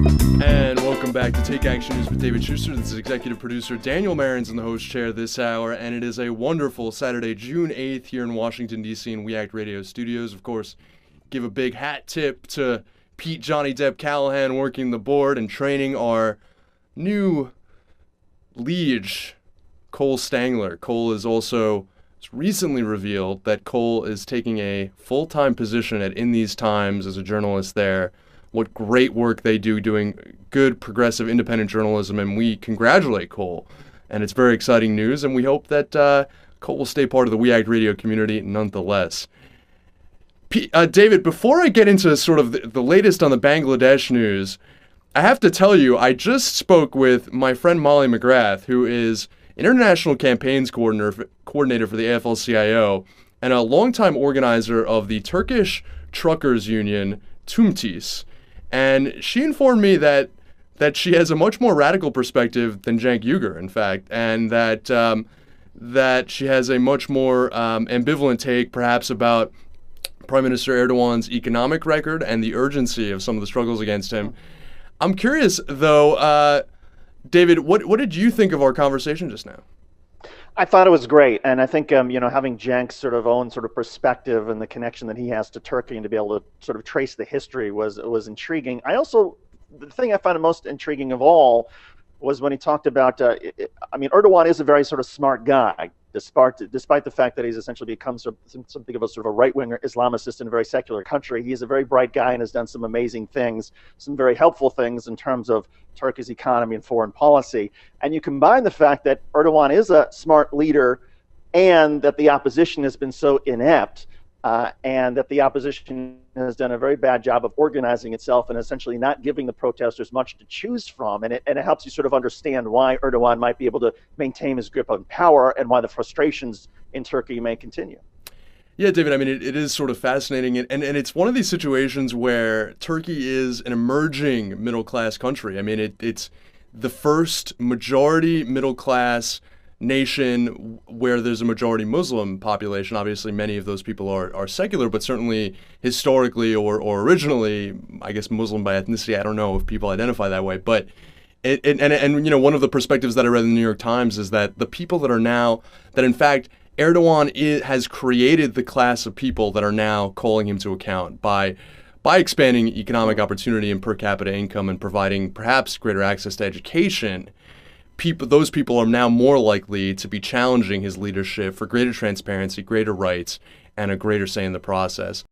And welcome back to Take Action News with David Shuster. This is executive producer Daniel Marin's in the host chair this hour, and it is a wonderful Saturday, June 8th, here in Washington, D.C. in We Act Radio Studios. Of course, give a big hat tip to Pete Johnny Depp Callahan working the board and training our new liege, Cole Stangler. Cole is also recently revealed that Cole is taking a full-time position at In These Times as a journalist there. What great work they do doing good, progressive, independent journalism, and we congratulate Cole. And it's very exciting news, and we hope that Cole will stay part of the We Act Radio community nonetheless. David, before I get into sort of the latest on the Bangladesh news, I have to tell you, I just spoke with my friend Molly McGrath, who is an international campaigns coordinator for the AFL-CIO and a longtime organizer of the Turkish truckers union, TÜMTİS. And she informed me that she has a much more radical perspective than Cenk, in fact, and that she has a much more ambivalent take, perhaps, about Prime Minister Erdogan's economic record and the urgency of some of the struggles against him. I'm curious, though, David, what did you think of our conversation just now? I thought it was great, and I think having Cenk's sort of own sort of perspective and the connection that he has to Turkey and to be able to sort of trace the history was intriguing. The thing I found most intriguing of all was when he talked about. Erdogan is a very sort of smart guy, despite the fact that he's essentially become something of a sort of a right-winger Islamist in a very secular country. He's a very bright guy and has done some amazing things, some very helpful things in terms of Turkey's economy and foreign policy. And you combine the fact that Erdogan is a smart leader and that the opposition has been so inept, and that the opposition has done a very bad job of organizing itself and essentially not giving the protesters much to choose from. And it helps you sort of understand why Erdogan might be able to maintain his grip on power and why the frustrations in Turkey may continue. Yeah, David, I mean, it is sort of fascinating. And it's one of these situations where Turkey is an emerging middle-class country. I mean, it's the first majority middle-class nation where there's a majority Muslim population. Obviously, many of those people are secular, but certainly historically or originally, I guess Muslim by ethnicity. I don't know if people identify that way, but one of the perspectives that I read in the New York Times is that the people that in fact Erdogan has created the class of people that are now calling him to account by expanding economic opportunity and per capita income and providing perhaps greater access to education. Those people are now more likely to be challenging his leadership for greater transparency, greater rights, and a greater say in the process.